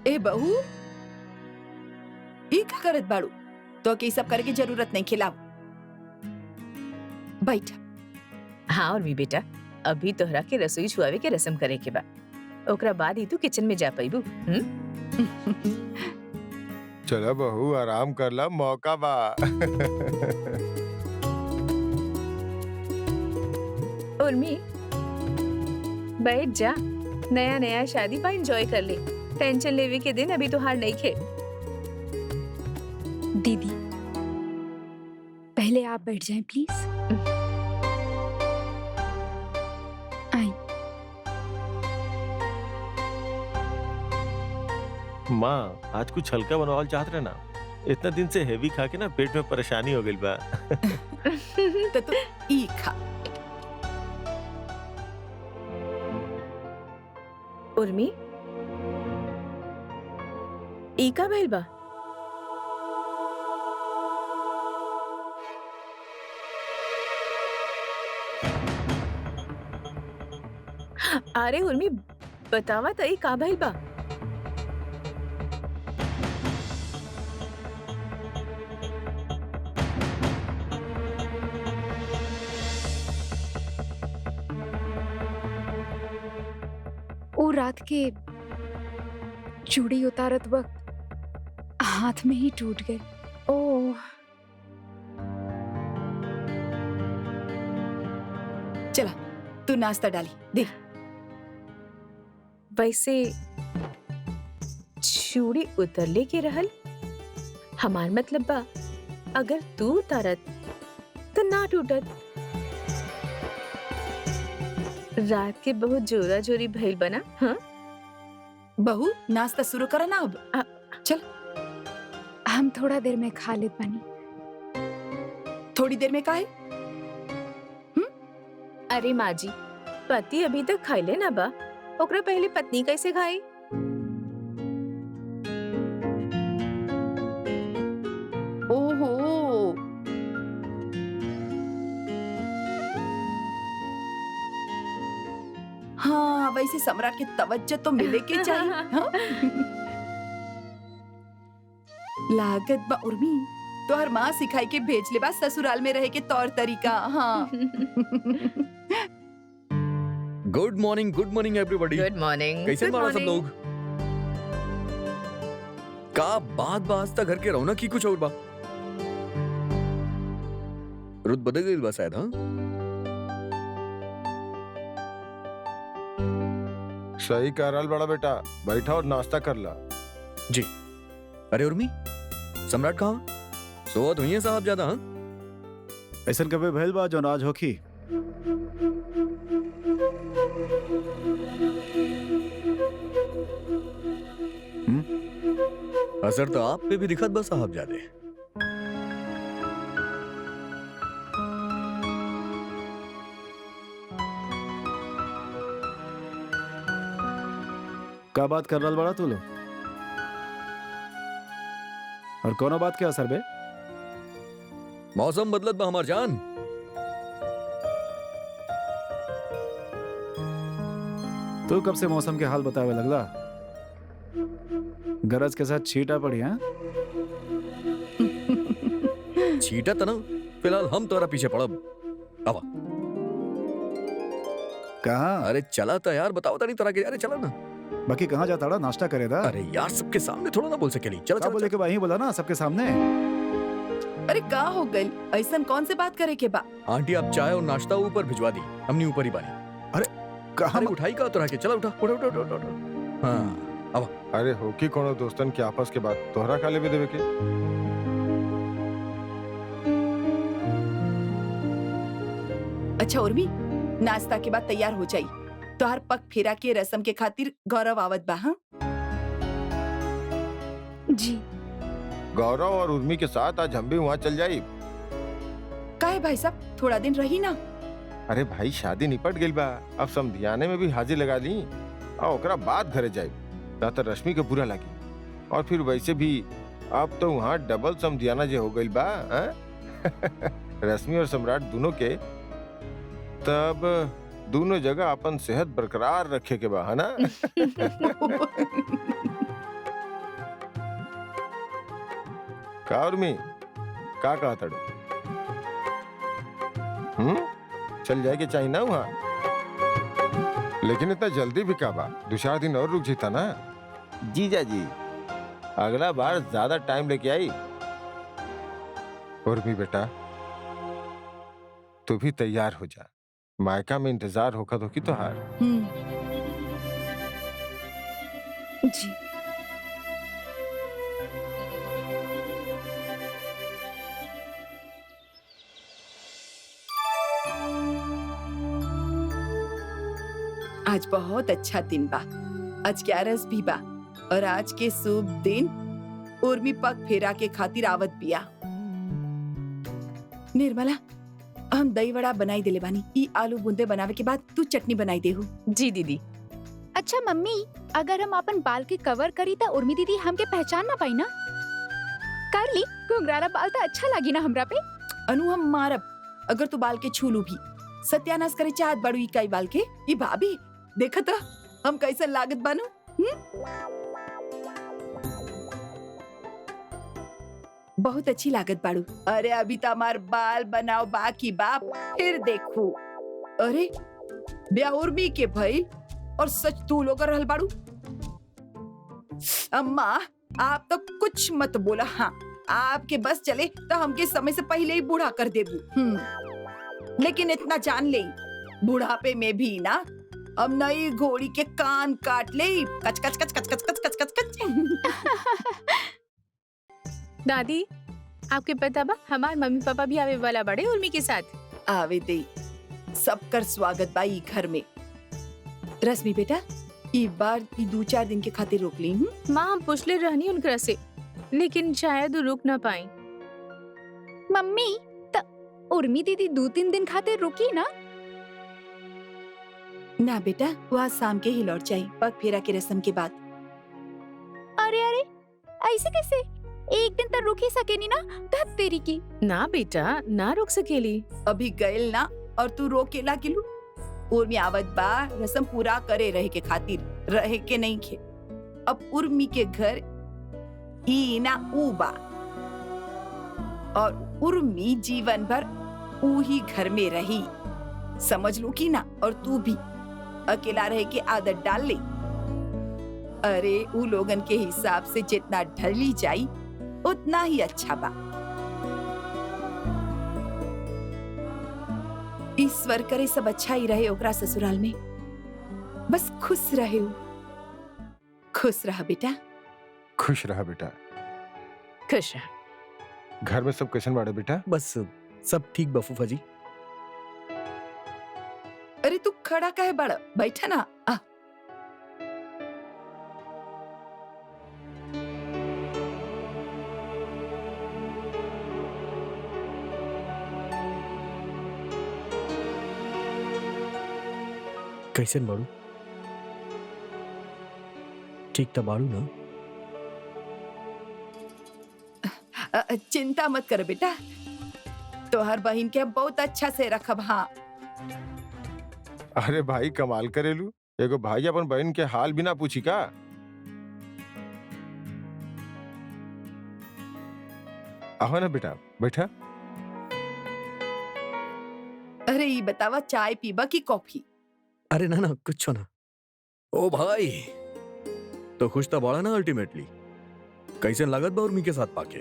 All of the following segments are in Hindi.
ए बहू, ई का करत बाड़ू? तो के सब करे की जरूरत नहीं, खिलाओ। बैठ। हाँ और भी बेटा, अभी तोहरा के रसोई छुआवे के रस्म करे के बा, ओकरा बाद ही तू किचन में जा पाइबू। चलो बहू, आराम कर ला, मौका बा। उर्मी, बैठ जा, नया नया शादी बा, एंजॉय कर ले। टेंशन लेवे के दिन अभी तो हार नहीं खे। दीदी, पहले आप बैठ जाएं प्लीज। आई। माँ, आज कुछ हल्का बनवाल चाहत रहे ना। इतना दिन से हेवी खा के ना पेट में परेशानी हो गई बा। तो तू ई खा। उर्मी, ई का भइल बा? अरे उर्मी, बतावा त ई का भइल बा? वो रात के चूड़ी उतारत वक्त हाथ में ही टूट गए। ओह, चला, तू नाश्ता डाली दे। वैसे चूड़ी उतरले के रहल, हमार मतलब बा अगर तू उतारत तो ना टूटत। रात के बहुत जोरा जोरी भइल बना। हाँ बहू, नाश्ता शुरू करा ना अब। चल। हम थोड़ा देर में खा लेत बानी। थोड़ी देर में काहे? अरे माँ जी, पति अभी तक खाइले ना बा, ओकरा पहले पत्नी कैसे खाई? ओहो, हाँ वैसे सम्राट की तवज्जो तो मिले के चाहिए। हाँ? लागत बा उर्मी, तो हर माँ सिखाई के भेज ले बा ससुराल में रहे के तौर तरीका। हाँ। Good morning everybody. Good morning. कैसे बाड़ा सब लोग? का बात बात तक घर के रौनक ही कुछ और बा। रुत बदल गई बा शायद। हाँ सही कह रहा बड़ा बेटा, बैठा और नाश्ता कर ला। जी। अरे उर्मी, सम्राट कहाँ? सोवत हुई है साहब ज्यादा। हाँ ऐसा कभी भइल बा जो नाज होखी। असर तो आप पे भी दिखत बा साहब ज्यादा। का बात कर रहा बड़ा तू लोग? और कोनो बात के असर बे? मौसम बदलत बा हमार जान। तू कब से मौसम के हाल बतावे लगला? गरज के साथ छीटा पड़ी। हाँ छीटा तना, फिलहाल हम तोरा पीछे पड़ब। आवा। कहाँ? अरे चला था यार, बताओ नहीं तोरा के। अरे चला ना। बाकी कहाँ जाता रहा? नाश्ता करेगा? अरे यार सबके सामने थोड़ा ना बोल सकेली। चलो चलो बोले के भाई बोला ना सबके सामने। अरे का हो गई? ऐसा कौन से बात करे के बा? आंटी आप चाय और नाश्ता ऊपर भिजवा दी, हमने ऊपर ही बानी। अरे कहाँ? अरे उठाई का तोरा के। चला उठा उठा उठा उठा उठा। हाँ अब अरे होकी कोनो दोस्तन के आपस के बात तोहरा का लेवे देवे के? अच्छा उर्मी, नाश्ता के बाद तैयार हो जाई। तो हर पग फेरा के रस्म के खातिर गौरव आवत बा। हाँ जी। गौरव और उर्मी के साथ आज हम भी वहाँ चल जाई। काहे भाई साहब, थोड़ा दिन रही ना। अरे भाई शादी निपट गई बा, अब समधियाने में भी हाजिर लगा ली और ओकरा बाद घरे जाई, ना तो रश्मि के बुरा लगी। और फिर वैसे भी अब तो वहाँ डबल समधियाना जे हो गई बा। रश्मि और सम्राट दोनों के, तब दोनों जगह अपन सेहत बरकरार रखे के बा, है ना? का उर्मी का कहा तड़ू? चल जाए के चाहिए ना वहाँ, लेकिन इतना जल्दी भी का बा? 2-4 दिन और रुक जीता ना। जीजा जी अगला बार ज्यादा टाइम लेके आई। उर्मी बेटा तू भी तैयार हो जा, मायका में इंतजार होगा तो की तो हार। जी। आज बहुत अच्छा दिन बा, आज 11 भी बा और आज के शुभ दिन उर्मी पग फेरा के खातिर आवत बिया। निर्मला हम दही वड़ा बनाई देले बानी, ई आलू बूंदे बनावे के बाद तू चटनी बनाई देहू। जी दीदी। अच्छा मम्मी, अगर हम अपन बाल के कवर करी त उर्मी दीदी हमके पहचान ना पाई ना? कर ली घुंघराला बाल तो अच्छा लगी ना हमरा पे। अनु हम मारब अगर तू बाल के छूलू भी। सत्यानाश करे चाहत बाड़ू ई काई बाल के। ई भाभी देखा तो हम कैसे लागत बानू। बहुत अच्छी लागत बाड़ू। अरे अभी तो हमार बाल बनाओ बाकी बाप, फिर देखू। अरे ब्याह उर्मी के भई और सच तू लोग रहल बाड़ू। अम्मा आप तो कुछ मत बोला। हाँ आपके बस चले तो हमके समय से पहले ही बूढ़ा कर देबू। लेकिन इतना जान ले बुढ़ापे में भी ना अब नई घोड़ी के कान काट ले। कच कच कच कच कच कच कच कच कच। दादी आपके पता बा हमार मम्मी पापा भी आवे वाला बड़े उर्मी के साथ। आवे दे, सबकर स्वागत बा ई घर में। रश्मि बेटा ई बार ई 2-4 दिन के खातिर रोक ली। माँ हम पूछले रहनी उनकरा से, लेकिन शायद वो रुक ना पाई। मम्मी त उर्मी दीदी 2-3 दिन खातिर रुकी ना? ना बेटा वो आज शाम के ही लौट जाई, पग फेरा के रस्म के बाद। अरे अरे ऐसे कैसे? एक दिन तक रुक ही सकेनी ना? धत तेरी की। ना बेटा ना रुक सकेली। अभी गयल ना और तू रोकेला किलू। उर्मी आवत बा रस्म पूरा करे रहे के खातिर, रहे के नहीं खे। अब उर्मी के घर ई ना ऊ बा और उर्मी जीवन भर ऊ ही घर में रही, समझ लो की ना। और तू भी अकेला रहे के आदत डाल ले। अरे ऊ लोगन के हिसाब से जितना ढली जाई उतना ही अच्छा बा। ईश्वर करे सब अच्छा ही रहे ओकरा ससुराल में, बस खुश रहे। खुश रहा बेटा। खुश रहा बेटा। खुश है। घर में सब कैसन बाड़े बेटा? बस सब ठीक बा फूफा जी। अरे तू खड़ा काहे बड़ा, बैठा ना। कैसन बाड़ू? ठीक तो बाड़ू ना? चिंता मत कर बेटा, तोहर बहन के बहुत अच्छा से रखब। हाँ अरे भाई कमाल करेलू, एगो भाई अपन बहन के हाल भी ना पूछी का? आवा ना बेटा बैठा। अरे ये बतावा चाय पीबा की कॉफी? अरे ना ना कुछ ना। ओ भाई तो खुश तो बाड़ा ना अल्टीमेटली। कैसन लागत बा उर्मी के साथ पाके?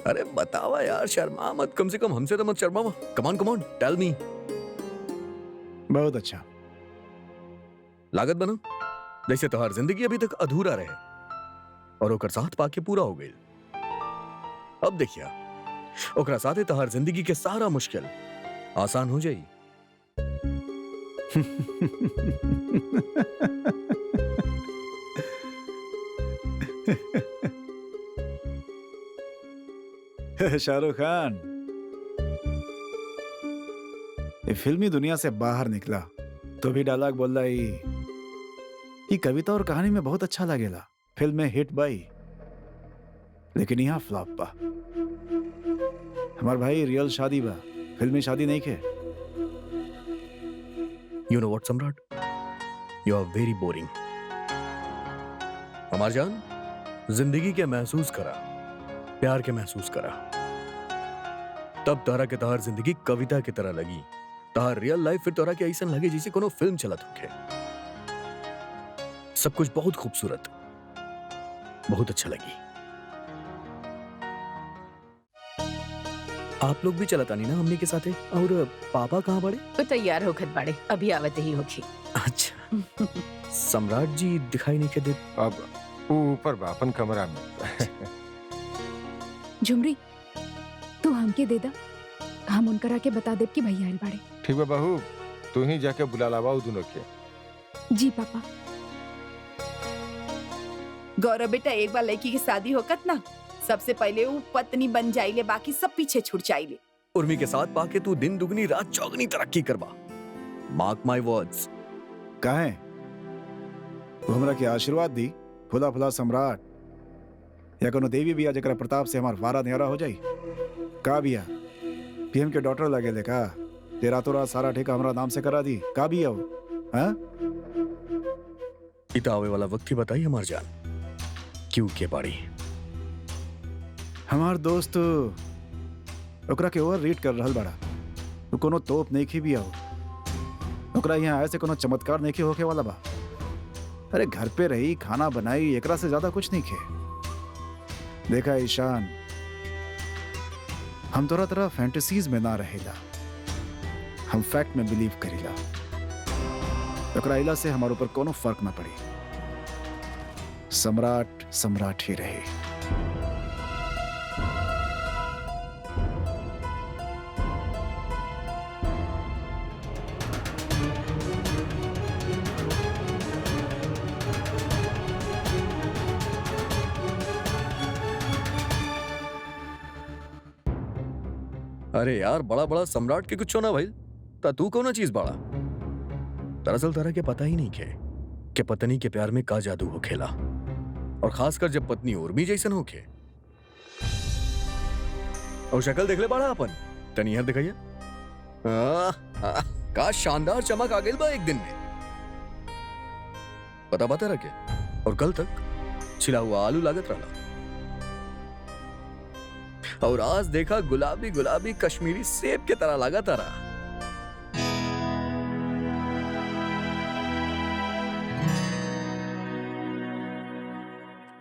अरे बतावा यार, शर्मा मत, कम से कम हमसे तो मत शर्मावा। Come on tell me. बहुत अच्छा लागत बना जैसे तोहार जिंदगी अभी तक अधूरा रहे और ओकर साथ पाके पूरा हो गई। अब देखिया ओकरा साथे तोहार जिंदगी के सारा मुश्किल आसान हो जाई। शाहरुख खान ये फिल्मी दुनिया से बाहर निकला तो भी डायलॉग बोल रहा ये कविता और कहानी में बहुत अच्छा लगेला। फिल्म में हिट बाई लेकिन यहाँ फ्लॉप बा। हमार भाई रियल शादी बा, फिल्मी शादी नहीं के। You know what, सम्राट? You are very boring. हमार जान, जिंदगी के महसूस करा, प्यार के महसूस करा, तब तोहरा के तोहर जिंदगी कविता की तरह लगी। तोहर रियल लाइफ फिर तोहरा के ऐसा लगे जैसे कोनो फिल्म चलत होखे। सब कुछ बहुत खूबसूरत, बहुत अच्छा लगी। आप लोग भी चलत आनी ना हमने के साथे। और पापा कहाँ बड़े? तो तैयार होकर बाड़े, अभी आवत ही होखी। अच्छा, सम्राट जी दिखाई नहीं के दे। अब वो ऊपर बा अपन कमरा में। झुमरी तू हमके दे दा, हम उनकरा के बता देब कि भैया आइल बाड़े। ठीक बा बहू, तू ही जाके बुला लावा उ दोनों के। जी पापा। गौरव बेटा, एक बार लड़की की शादी होकत ना, सबसे पहले वो पत्नी बन जाइले, बाकी सब पीछे छूट जाइले। उर्मी के साथ पाके तू दिन दुगनी रात चौगनी तरक्की करबा। Mark my words. काहे वो हमरा के आशीर्वाद दी, फुला फुला सम्राट, या कोनो देवी बिया जकरा प्रताप से हमार वारा न्यारा हो जाई। का बिया पीएम के डॉक्टर लगे ले का, जे रातों रात सारा ठेका हमरा नाम से करा दी। का बिया वो? हाँ इता आवे वाला वक्त ही बताई हमार जान, क्यों के बाड़ी। हमार दोस्त ओकरा के ओवर रेट कर रहल बड़ा। तो कोनो तोप नहीं खी बिया हो, ओकरा यहाँ ऐसे कोनो चमत्कार नहीं होके वाला बा। अरे घर पे रही, खाना बनाई, एकरा से ज्यादा कुछ नहीं खे। देखा ईशान, हम तोरा तरह फैंटेसीज में ना रहेला, हम फैक्ट में बिलीव करीला। ओकरा इला से हमारे ऊपर कोनो फर्क ना पड़ी। सम्राट सम्राट ही रहे। अरे यार, बड़ा बड़ा सम्राट के कुछ ना भाई, ता तू कौन चीज बड़ा। दरअसल तरह के पता ही नहीं के पत्नी के प्यार में का जादू हो खेला, और खासकर जब पत्नी उर्मी जैसन हो खे। और शक्ल देख ले बड़ा अपन, तनियर दिखाइए। का शानदार चमक आ गई बा एक दिन में। पता बता रखे, और कल तक छिला हुआ आलू लागत रहा, और आज देखा गुलाबी गुलाबी कश्मीरी सेब के तरह लगा तारा।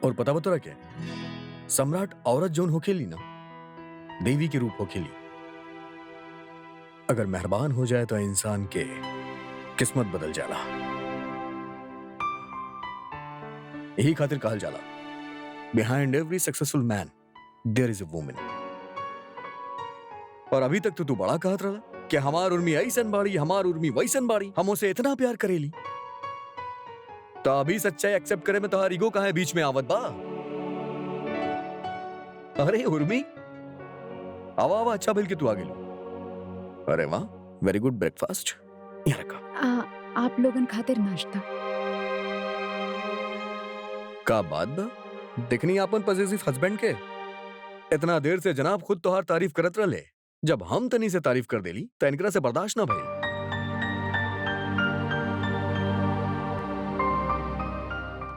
और पता बता क्या, सम्राट औरत जोन हो खेली ना, देवी के रूप हो खेली। अगर मेहरबान हो जाए तो इंसान के किस्मत बदल जाला। यही खातिर कहल जाला, behind every successful man there is a woman. और अभी तक तो तू बड़ा कहत रहा कि हमार उर्मी ऐसन बाड़ी, हमार उर्मी वैसन बाड़ी, हम उसे इतना प्यार करेली। तो अभी सच्चाई एक्सेप्ट करे में तोहार ईगो कहाँ है बीच में आवत बा। अरे उर्मी, आवा आवा, अच्छा बिल के तू आ गेलू। अरे वाह, वेरी गुड ब्रेकफास्ट। यहाँ रखा। आप लोगन खातिर नाश्ता। का बात बा, देखनी आपन पॉजिटिव हस्बैंड के। इतना देर से जनाब खुद तोहार तारीफ करत रहे, जब हम तनी से तारीफ कर देली तो इनकरा से बर्दाश्त ना भइल।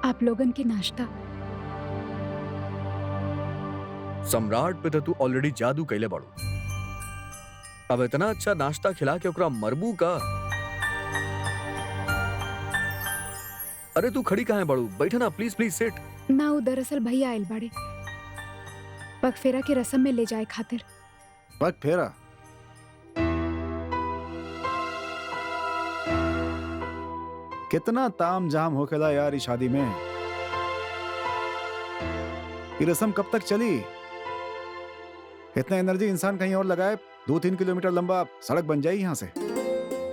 आप लोगन के नाश्ता। सम्राट पे तो तू ऑलरेडी जादू कैले बाड़ू, अब इतना अच्छा नाश्ता खिला के ओकरा मरबू का। अरे तू खड़ी कहाँ है बाड़ू, बैठे ना, प्लीज प्लीज सिट। ना वो दरअसल भैया आइल बाड़े, पग फेरा के रस्म में ले जाए खातिर। पग फेरा? कितना ताम झाम होखेला यार इस शादी में। ये रस्म कब तक चली? इतना एनर्जी इंसान कहीं और लगाए, 2-3 किलोमीटर लंबा सड़क बन जाए यहाँ से।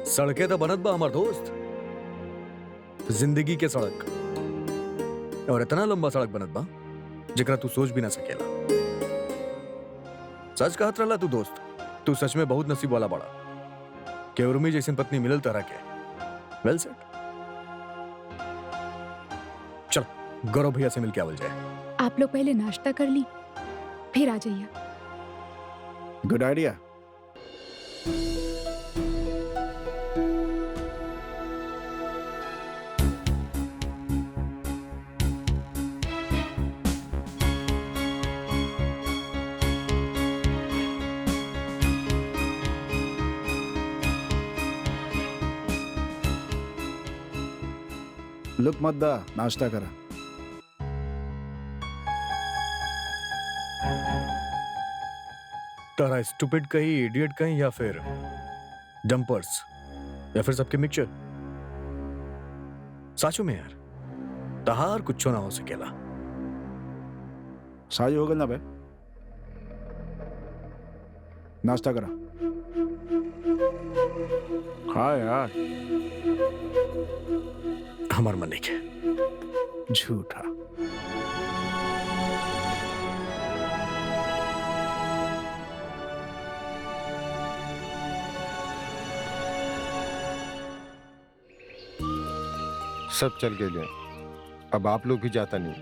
सड़कें तो बनत बा हमार दोस्त, जिंदगी के सड़क, और इतना लंबा सड़क बनत बा जेकरा तू सोच भी ना सकेला। सच कहत रहला तू दोस्त, तू सच में बहुत नसीब वाला बड़ा कि उर्मी जैसी पत्नी मिलल तरह के। Well said. चल गौरव भैया से मिलके आवल जाए। आप लोग पहले नाश्ता कर ली, फिर आ जाइए। Good idea. लुक मत दा, नाश्ता करा। तारा स्टूपिड कहीं, इडियट कहीं, या फिर जंपर्स, या फिर सबके मिक्सचर। साचो में यार, तहार कुछ ना हो सकेला। साजी हो गल ना बे, नाश्ता करा। हाँ यार, हमार मन नहीं के। झूठा। सब चल गए ले। अब आप लोग भी जाता नहीं,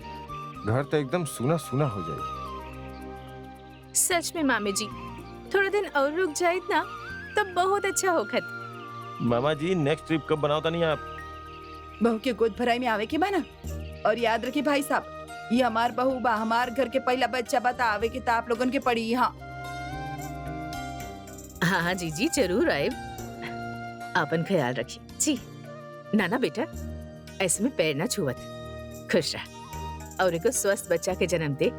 घर तो एकदम सूना सूना हो जाए। सच में मामी जी, थोड़ा दिन और रुक जाए ना तब बहुत अच्छा होखत। मामा जी नेक्स्ट ट्रिप कब बनाओ नहीं आप? बहू के गोद भराई में आवे के बा ना। और याद रखिए भाई साहब, ये हमार बहू बा, हमार घर के पहला बच्चा बा, तो आवे के तो आप लोगन के पड़ी यहाँ। हाँ हाँ जी जी, जरूर आए। अपन ख्याल रखिए जी। नाना बेटा, ऐसे में पैर ना छुअत। खुश रह और एक स्वस्थ बच्चा के जन्म दे,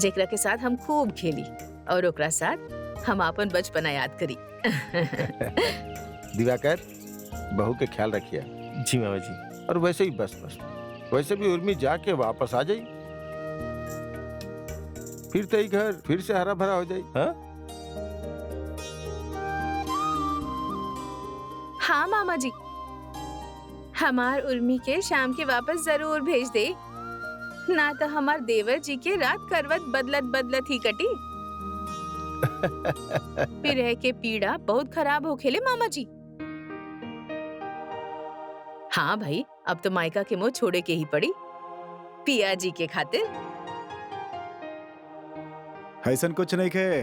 जेकरा के साथ हम खूब खेली और ओकरा साथ हम अपन बचपना याद करी। दिवाकर, बहू के ख्याल रखिए। जी मामा जी। और वैसे ही बस वैसे भी उर्मी जाके वापस आ जाई, फिर तो ही घर फिर से हरा भरा हो जाई। हाँ हाँ मामा जी, हमार उर्मी के शाम के वापस जरूर भेज दे, ना तो हमार देवर जी के रात करवट बदलत बदलत ही कटी। फिर रह के पीड़ा बहुत खराब हो खेले मामा जी। हाँ भाई, अब तो मायका के मुंह छोड़े के ही पड़ी पिया जी के खातिर। ऐसन कुछ नहीं खे।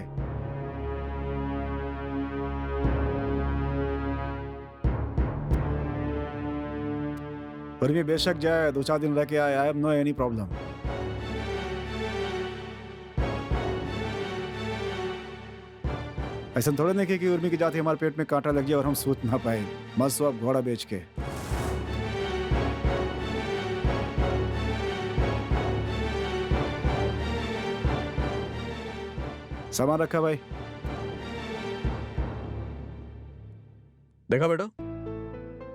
उर्मी बेशक जाए, 2-4 दिन रह के आए, I have no any problem. ऐसा थोड़ा नहीं कि उर्मी की जाति हमारे पेट में कांटा लग जाए और हम सूत ना पाए। मत सो अब घोड़ा बेच के। सामान रखा भाई। देखा बेटा,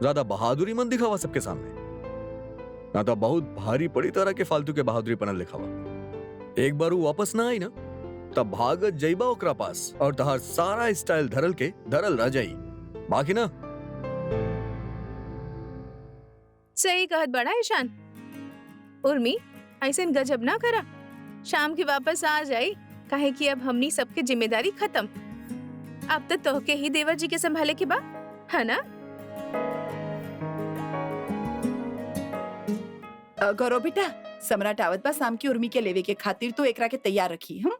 ज्यादा बहादुरी मत दिखावा सबके सामने, ना तो बहुत भारी पड़ी तरह के फालतू के बहादुरी पनल लिखावा। एक बार वो वापस ना आई ना, तब भागत जइबा ओकरा पास और तहार सारा स्टाइल धरल रह जाई। बाकी ना सही कहत बड़ा ईशान। उर्मी, ऐसे गजब ना करा। शाम के वापस आ जाई, काहे कि अब हमनी सबके जिम्मेदारी खत्म। अब तो तोहके ही देवर जी के संभाले के बा, है ना? करो बेटा, सम्राट आवत बा शाम की उर्मी के लेवे के खातिर, तो एकरा के तैयार रखी। हम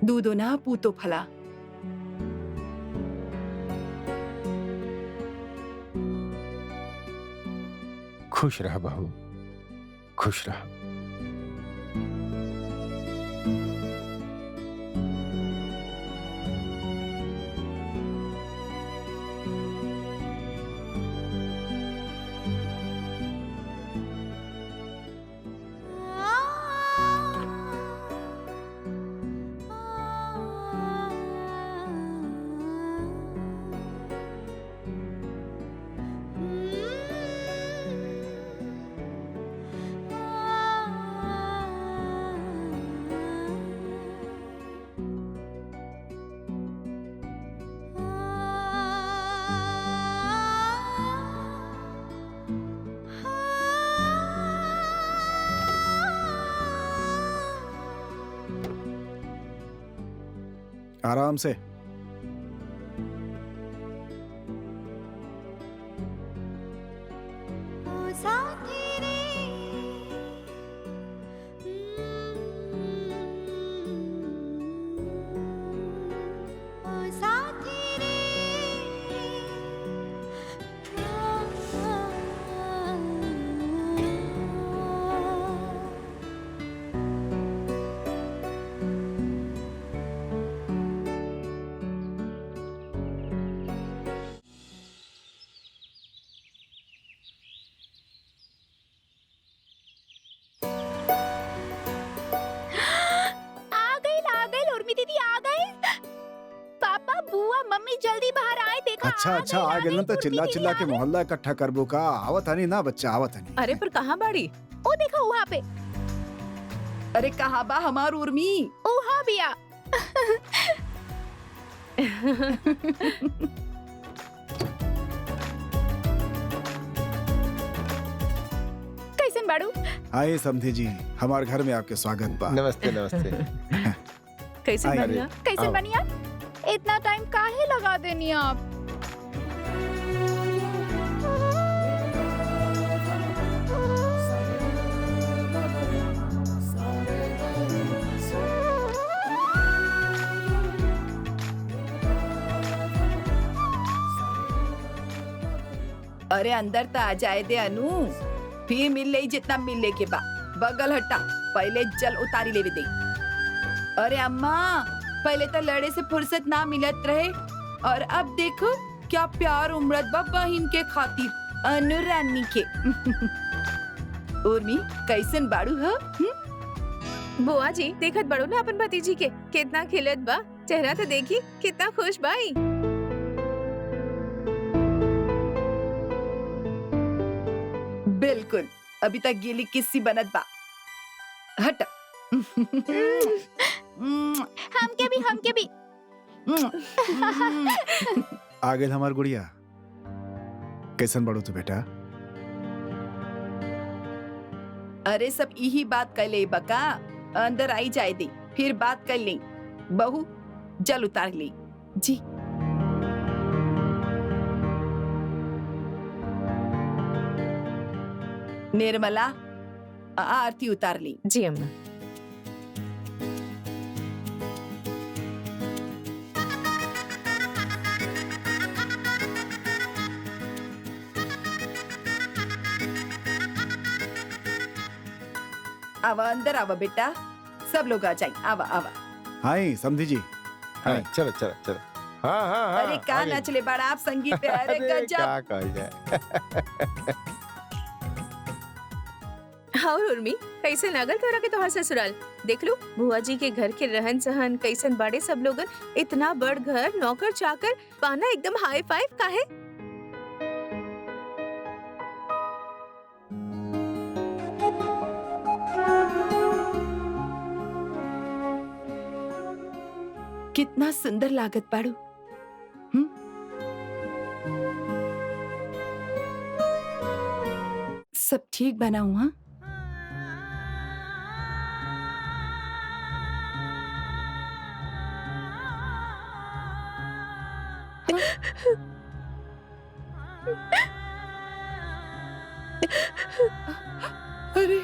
दूधो ना पूतो फला। खुश रह बहू, खुश रह। आराम से। मम्मी जल्दी बाहर आए, देखा अच्छा अच्छा आ गेल ना तो चिल्ला चिल्ला के मोहल्ला इकट्ठा करबो का? आवत हनी ना बच्चा, आवत हनी। अरे पर कहाँ बाड़ी? ओ देखो वहाँ पे, अरे कहाँ बा हमार उर्मी? वहाँ बिया। कैसन बाड़ू? आए समधी जी, हमारे घर में आपके स्वागत बा। नमस्ते नमस्ते। कैसे अरे, बढ़िया? कैसन आओ। बनिया? इतना टाइम काहे लगा देनी आप? अरे अंदर तो आ जाए दे अनु, फिर मिल ले जितना मिलने के बा। बगल हटा, पहले जल उतारी लेवे दे। अरे अम्मा, पहले तो लड़े से फुर्सत ना मिलत रहे, और अब देखो क्या प्यार उमड़त बा बहिन के खातिर, अनु रानी के। उर्मी कैसन बाड़ू ह? बुआ जी देखत बड़ो ना अपन भतीजी के कितना खिलत बा, चेहरा तो देखी कितना खुश बाई। बिल्कुल, अभी तक गीली किस्सी बनत बा। हट। हमके भी। आ गेल हमार गुड़िया। कैसन बड़ो तू बेटा? अरे सब यही बात कर ले बका, अंदर आई जाए दे, फिर बात कर ले। बहू जल उतार ले जी। निर्मला आरती उतार ली। जी अम्मा। आवा अंदर आवा बेटा, सब लोग आ जाए। आवा आवा। हाय समधी जी। हाँ, चलो चलो चलो। हाँ हाँ हाँ। अरे का आ गई। नाचले बड़ा आप संगीत पे, अरे अरे गजब। क्या कहा जाए। हाँ उर्मी, कैसे लागल तोरा के तोहार ससुराल? देख लो बुआ जी के घर के रहन सहन कैसन बाड़े सब लोगन, इतना बड़ घर, नौकर चाकर पाना एकदम हाई फाइव काहे? कितना सुंदर लागत बाड़ू। सब ठीक बना हुआ? अरे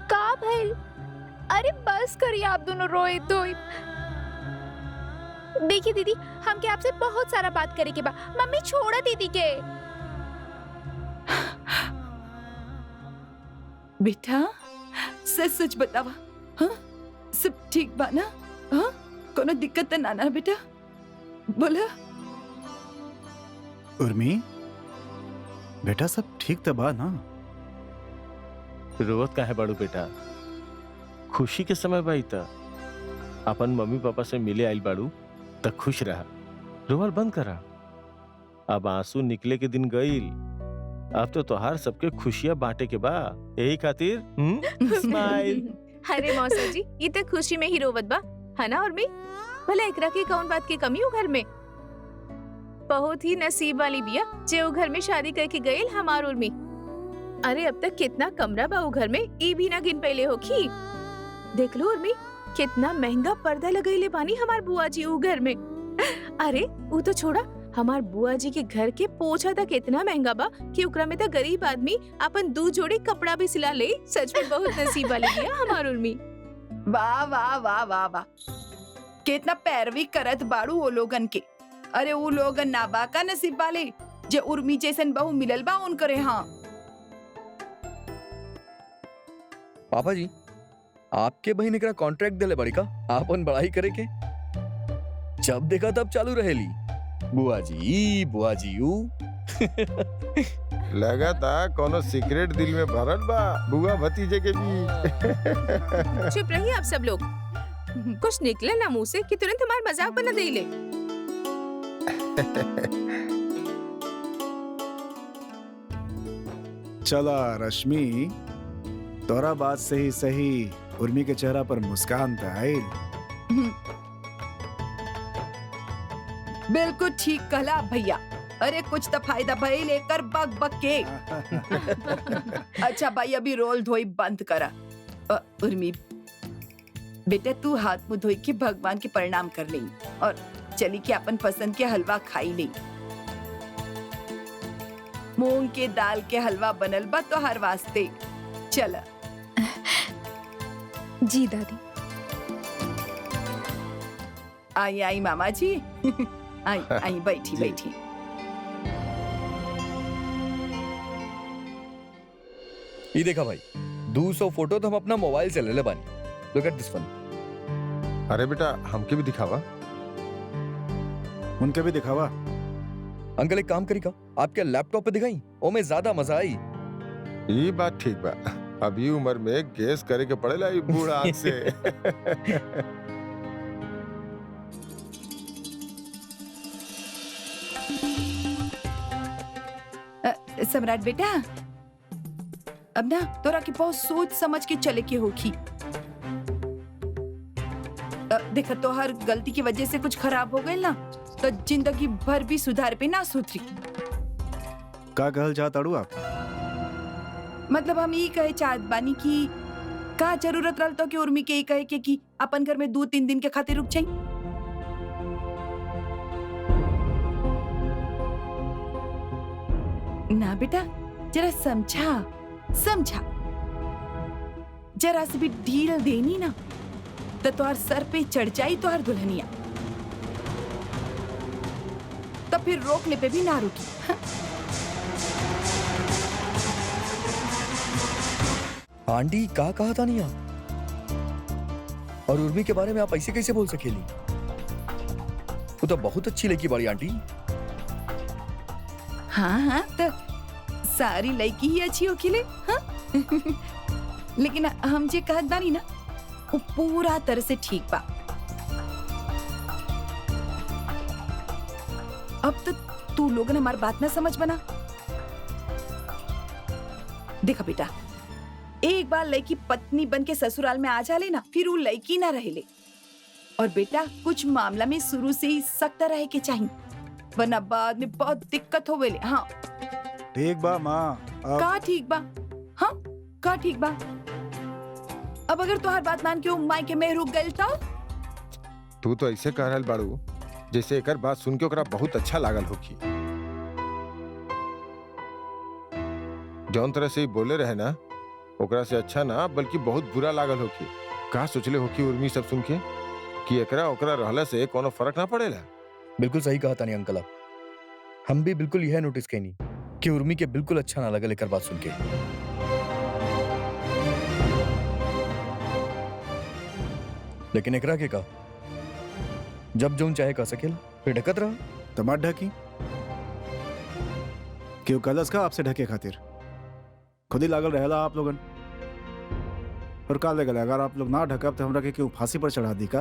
का भइल? अरे बस करिए आप दोनों रोए धोए। देखिए दीदी, हमके आपसे बहुत सारा बात करे के बा। मम्मी छोड़ा दीदी के। बेटा सच सच बतावा, हाँ सब ठीक बा ना? हाँ कोनो दिक्कत ना ना बेटा, बोला। उर्मी बेटा सब ठीक तो बा ना? रोवत काहे बाड़ू बेटा? खुशी के समय बाई त अपन मम्मी पापा से मिले आइल बाड़ू त खुश रहा, रोवल बंद करा। अब आंसू निकले के दिन गईल, अब तो तोहार सबके खुशियां बांटे के बा, यही खातिर स्माइल। अरे मौसा जी, ये तो खुशी में ही रोवत बा, है ना उर्मी? भले एकरा की कौन बात की कमी हो घर में? बहुत ही नसीब वाली बिया जे उ घर में शादी करके गईल हमार उर्मी। अरे अब तक कितना कमरा बा उ घर में, ई भी ना गिन पहले होखी। देख लो उर्मी, कितना महंगा पर्दा लगैले बानी हमार बुआ जी उ घर में। अरे उ तो छोड़ा, हमार बुआ जी के घर के पोछा तक इतना महंगा बा कि ओकरा में तो गरीब आदमी अपन 2 जोड़ी कपड़ा भी सिला ले। सच में बहुत नसीब वाली बिया हमार उर्मी। वाह वाह वाह वाह वाह, कितना पैरवी करत बाड़ू वो लोगन के। अरे वो लोगन ना बा का नसीब वाले जे उर्मी जैसन बहू मिलल बा उनकरे। हाँ पापा जी, आपके बहन एकरा कॉन्ट्रैक्ट देले बड़ी का आपन बड़ाई करे के। जब देखा तब चालू रहेली, बुआ जी यू। लगा था कोनो सीक्रेट दिल में भरल बा बुआ भतीजे के बीच। चुप रहिए आप सब लोग। कुछ निकले ना मुंह से कि तुरंत हमारा मजाक बना देले। चला रश्मि, तोरा बात से ही सही उर्मी के चेहरा पर मुस्कान था आइल। बिल्कुल ठीक कहला भैया। अरे कुछ तो फायदा भई लेकर बक बक के। अच्छा भाई अभी रोल धोई बंद करा। उर्मी बेटे तू हाथ मुंह धोई के भगवान के प्रणाम कर ले और चली के अपन पसंद के हलवा खाई ले। मूंग के दाल के हलवा बनल बा तो हर वास्ते। चल जी दादी। आई आई मामा जी। आई आई बैठी बैठी। ये देखा भाई, 200 फोटो तो हम अपना मोबाइल से ले ले बानी। Look at this one. अरे बेटा हमके भी दिखावा। उनके भी दिखावा। अंकल एक काम करी का, आपके लैपटॉप पे दिखाई, ओ में ज्यादा मजा आई। ये बात ठीक बा, अभी उम्र में गेस करे के पड़ेला ई बूढ़ आंख से। सम्राट बेटा अब ना तोरा के बहुत सोच समझ के चले के होखी। देखा तो हर गलती की वजह से कुछ खराब हो गए ना तो जिंदगी भर भी सुधार पे ना सुधरी। का कहल चाहताड़ू आप? मतलब हम ये कहे चाहत बानी कि का जरूरत रहल तो कि उर्मी के ये कहे के कि अपन घर में 2-3 दिन के खातिर रुक जाई। ना बेटा जरा समझा जरा से भी ढील देनी ना तो तुहार सर पे चढ़ जाई तुहार दुल्हनिया, तो फिर रोकने पे भी ना रुकी। आंटी का कहा था नहीं आप? और उर्मी के बारे में आप ऐसे कैसे बोल सकेली? वो तो बहुत अच्छी लड़की बड़ी आंटी। हाँ तो सारी लड़की ही अच्छी हो खिले। हाँ? लेकिन हम जे कहत बानी ना वो पूरा तरह से ठीक बा। अब तो तू लोगन हमारी बात ना समझ बना। देखा बेटा एक बार लड़की पत्नी बन के ससुराल में आ जाले ना फिर वो लड़की ना रहेले। और बेटा कुछ मामला में शुरू से ही सख्त रहे के चाहिए वरना बाद में बहुत दिक्कत होवेले। हाँ ठीक बा माँ। का ठीक बा? हाँ का ठीक बा? अब अगर तुहार बात मान के माई के में रुक गइल तो? तू तो ऐसे कह रहल बाड़ू जैसे एकर बात सुन के ओकरा बहुत अच्छा लागल होखी। जौन तरह से ही बोले रहे ना ओकरा से अच्छा ना बल्कि बहुत बुरा लागल होखी। का सोचले होखी उर्मी सब सुन के कि एकरा ओकरा रहला से कोनो फर्क ना पड़ेला। बिल्कुल सही कहा था नहीं अंकल आप। हम भी बिल्कुल यह नोटिस कहीं कि उर्मी के बिल्कुल अच्छा ना लगा लेकर बात सुन के। लेकिन एकरा के का जब जो चाहे कह सकेल फिर ढकत रहा। तमाट ढकी क्यों कलस का आपसे ढके खातिर खुद ही लागल रहेला आप लोगन। और का लगल अगर आप लोग ना ढकब तो हमरा के क्यों फांसी पर चढ़ा दी का?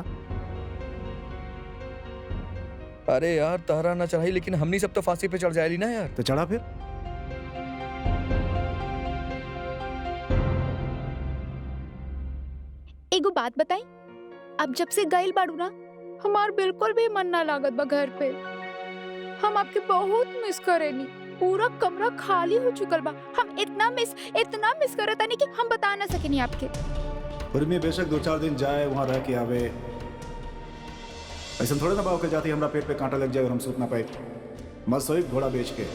अरे यार तहरा ना चढ़ाई लेकिन हमनी सब तो फांसी पे चढ़ जाएली ना यार। तो चढ़ा फिर। एगो बात बताई, अब जब से गइल बाड़ू ना हमार बिल्कुल भी मन ना लागत बा घर पे। हम आपके बहुत मिस करेनी। पूरा कमरा खाली हो चुकल बा। हम इतना मिस करत तानी कि हम बता ना सकेनी आपके। उर्मी बेशक 2-4 दिन जाए वहां रह के आवे, ऐसा थोड़े ना बाव के जाती हमरा पेट पे कांटा लग जाए और हम सूत ना पाए। मत सोई घोड़ा बेच के।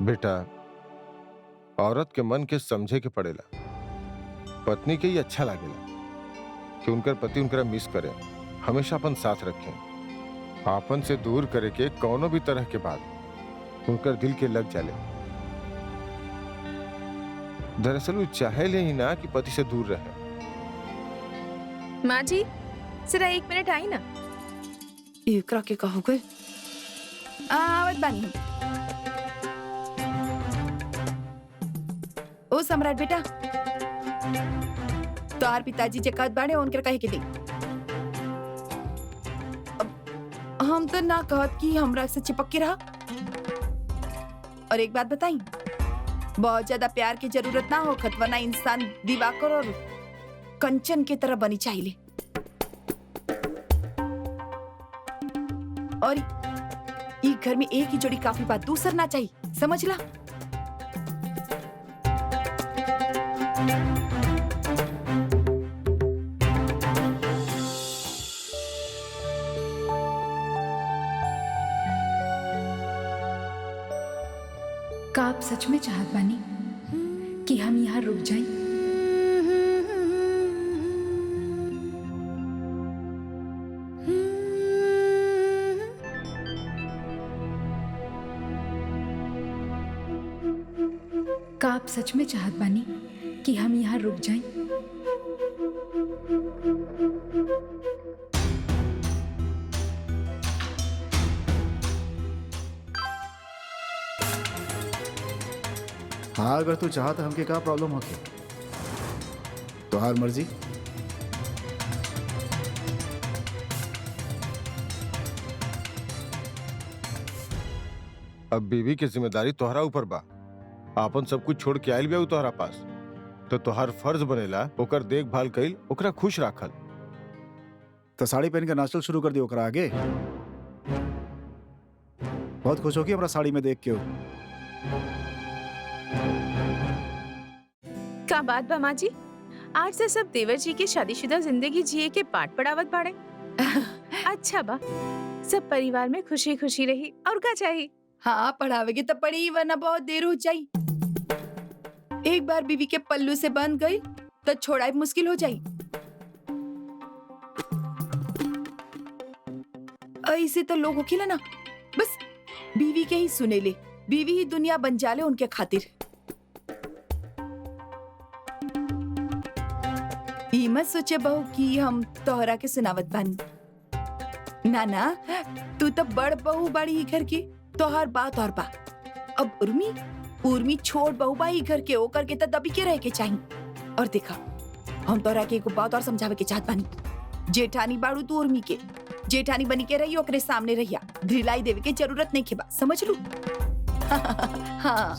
बेटा औरत के मन के समझे के पड़ेला। पत्नी के ही अच्छा लागेला कि उनकर पति उनकरा मिस करे, हमेशा अपन साथ रखें। आपन से दूर करे के कौनो भी तरह के बात उनकर दिल के लग जाले। दरअसल वो चाहे ले ही ना कि पति से दूर रहे। माँ जी जरा 1 मिनट आई ना। एकरा के कहो गए आवत बानी। ओ सम्राट बेटा, तोहार पिताजी जे कहत बाड़े उनके कहे के दे। हम तो ना कहत कि हमरा से चिपक के रहा। और एक बात बताई, बहुत ज्यादा प्यार की जरूरत ना हो, वरना इंसान दिवाकर और कंचन की तरह बनी चाहिए। और ये घर में एक ही जोड़ी काफी बात, दूसर ना चाहिए, समझ ला। का आप सच में चाहत बानी कि हम यहाँ रुक जाएं? का आप सच में चाहत बानी कि हम यहाँ रुक जाएं? हाँ, अगर तू चाहत हमके का प्रॉब्लम होके तो हार मर्जी। अब बीवी की जिम्मेदारी तोहरा ऊपर बा। आपन सब कुछ छोड़ के आयल भी तोहरा पास, तो तोहार फर्ज बनेला ओकर देखभाल कइल, ओकरा खुश राखल। तो साड़ी पहन के नाचल शुरू कर दियो ओकरा आगे। बहुत खुश होगी हमरा साड़ी में देख के हो। का बात बा माँ जी, आज से सब देवर जी की शादीशुदा जिंदगी जिए के पाठ पढ़ावत बाड़े। अच्छा बा, सब परिवार में खुशी खुशी रही और क्या चाहिए। हाँ, पढ़ावेगी तो पड़ी, वरना बहुत देर हो जाई। एक बार बीवी के पल्लू से बंध गई तो छोड़ाई मुश्किल हो जाई। ऐसे तो लोग होखिला ना, बस बीवी के ही सुने ले, बीवी ही दुनिया बन जाले उनके खातिर। ई मत सोचे बहू कि हम तोहरा के सुनावत बानी। ना ना, तू तो बड़ बहू बाड़ी ही घर की, तोहर बात और बा। अब उर्मी छोड़ बहू बा ही घर के, ओकर के तो दबी के रह के चाहिए। और देखा, हम तोहरा के एगो बात और समझावे के चाहत बानी। जेठानी बाड़ू तू उर्मी के, जेठानी बनी के रही, ओकरे सामने रहिया, ढिलाई देवे के जरूरत नहीं के बा, समझ लू। हाँ,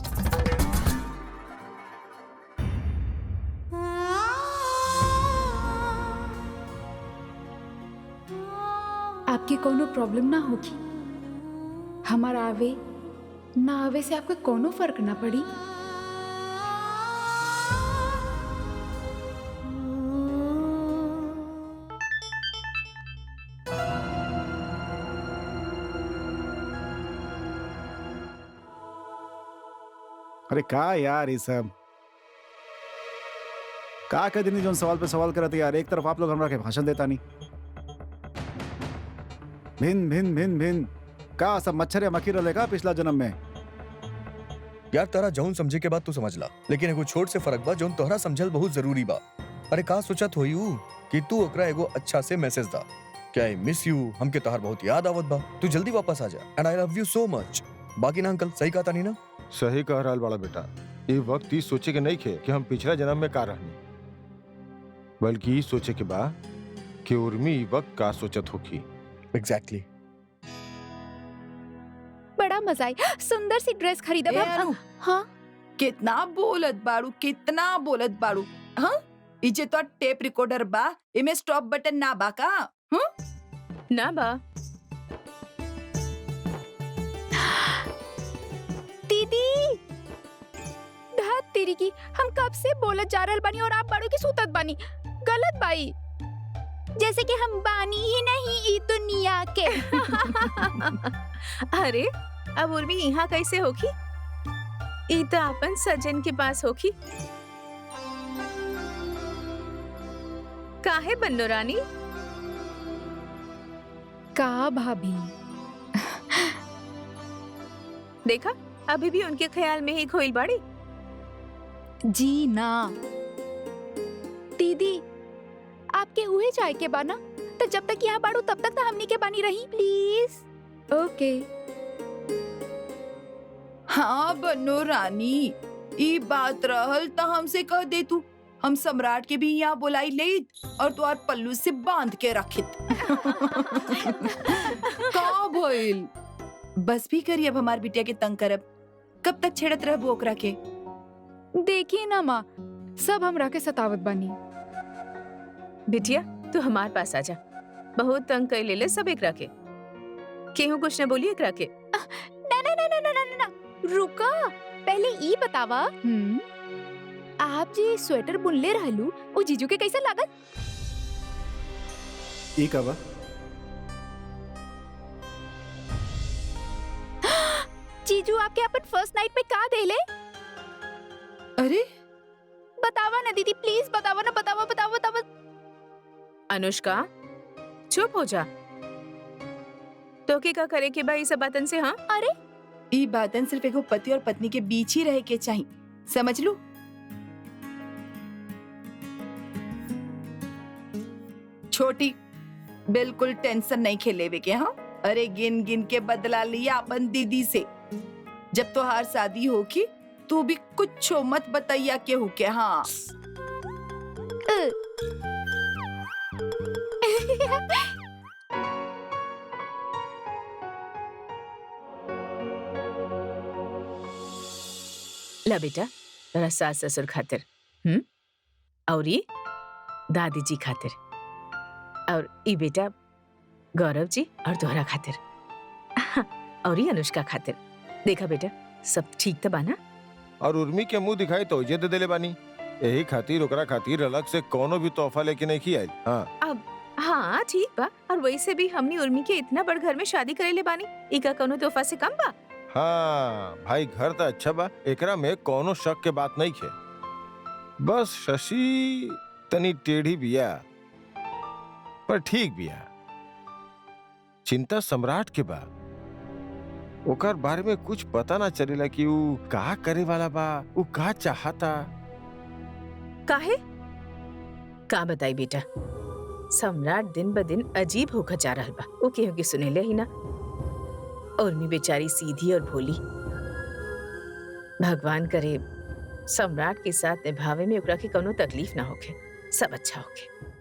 आपकी कोनो प्रॉब्लम ना होगी। हमारा आवे ना आवे से आपका कोनो फर्क ना पड़ी। अरे का यार, ये सब का कह दिन जो सवाल पे सवाल करते यार। एक तरफ आप लोग हमरा के भाषण देता नहीं, भिन भिन भिन भिन का सब मच्छर या मक्खी रहेगा पिछला जन्म में। यार तारा जौन समझे के बाद तू समझ ला, लेकिन एगो छोट से फर्क बा जौन तोहरा समझल बहुत जरूरी बा। अरे का सोचत होई ऊ कि तू ओकरा एगो अच्छा से मैसेज दा, क्या आई मिस यू, हमके तोहार बहुत याद आवत बा, तू जल्दी वापस आ जा, and I love you so much. बाकी ना अंकल सही कहता नहीं ना? सही कह रहा बड़ा बेटा। ये वक्त ही सोचे के नहीं खे कि हम पिछला जन्म में का रहनी, बल्कि ये सोचे के बा कि उर्मी ये वक्त का सोचत होगी। एग्जैक्टली। बड़ा मजा आई, सुंदर सी ड्रेस खरीदा ए अनु, हाँ, कितना बोलत बाड़ू, कितना बोलत बाड़ू। हाँ, इजे तो टेप रिकॉर्डर बा, इमे स्टॉप बटन ना बा का? ना बा। दीदी धात तेरी की, हम कब से बोलत जा रहल बानी और आप बड़ों की सूतत बानी। गलत बाई, जैसे कि हम बानी ही नहीं ई दुनिया के। अरे अब उर्मी यहाँ कैसे होगी? ई तो अपन सजन के पास होगी। काहे बन्नो रानी? का भाभी? देखा, अभी भी उनके ख्याल में ही खोइल बाड़ी। जी ना दीदी, आपके हुए चाय के बाना तो जब तक यहाँ बाड़ू तब तक तो हमनी के बानी रही प्लीज। ओके। हाँ बनो रानी, ई बात रहल तो हमसे कह दे तू, हम सम्राट के भी यहाँ बुलाई ले और तुआर पल्लू से बांध के रखित। का भइल? बस भी करी अब हमार बिटिया के तंग करब। कब तक छेड़त रहबो ओकरा के? देखिए ना माँ, सब हमरा के सतावत बानी। बिटिया तू हमार पास आजा, बहुत तंग कर ले सब एकरा के। केहू कुछ न बोली एकरा के। ना ना ना ना ना ना ना, रुका, पहले ई बतावा, आप जी स्वेटर बुनले रहलू, वो जीजू के कैसे लागत? ई का बा? जीजू आपके अपन फर्स्ट नाइट पे का देले? अरे बतावा ना दीदी, प्लीज बतावा ना, बतावा बतावा बतावा। अनुष्का चुप हो जा, तो क्या करे के भाई सब बातन से? हाँ अरे ई बातन सिर्फ एगो पति और पत्नी के बीच ही रहे के चाहिए, समझ लू? छोटी बिल्कुल टेंशन नहीं खेलेवे के। हाँ अरे गिन गिन के बदला लिया अपन दीदी से। जब तो हार शादी होगी तू भी कुछ मत बताइया केहू के। हाँ ला बेटा, तेरा सास ससुर खातिर, और ये दादी जी खातिर, और ये बेटा गौरव जी और तोहरा खातिर, और ये अनुष्का खातिर। देखा बेटा, सब ठीक तो बाना? और उर्मी के मुंह दिखाई तो इज्जत दे देले बानी। यही खातिर ओकरा खातिर अलग से कोनो भी तोहफा लेके नहीं की आई। हाँ अब हाँ ठीक बा, और वैसे भी हमनी उर्मी के इतना बड़ घर में शादी करेले बानी, इका कोनो तोहफा से कम बा? हाँ भाई, घर तो अच्छा बा, एकरा में कोनो शक के बात नहीं है। बस शशि तनी टेढ़ी बिया, पर ठीक बिया। चिंता सम्राट के बा, ओकर बारे में कुछ पता ना चलेला कि ऊ का करे वाला बा, ऊ का चाहता। काहे? का बताई बेटा, सम्राट दिन ब दिन अजीब होकर जा रहल बा। वो केहू के सुनेले ही ना। उर्मी बेचारी सीधी और भोली, भगवान करे सम्राट के साथ निभावे में ओकरा के कोनो तकलीफ ना होखे, सब अच्छा होखे।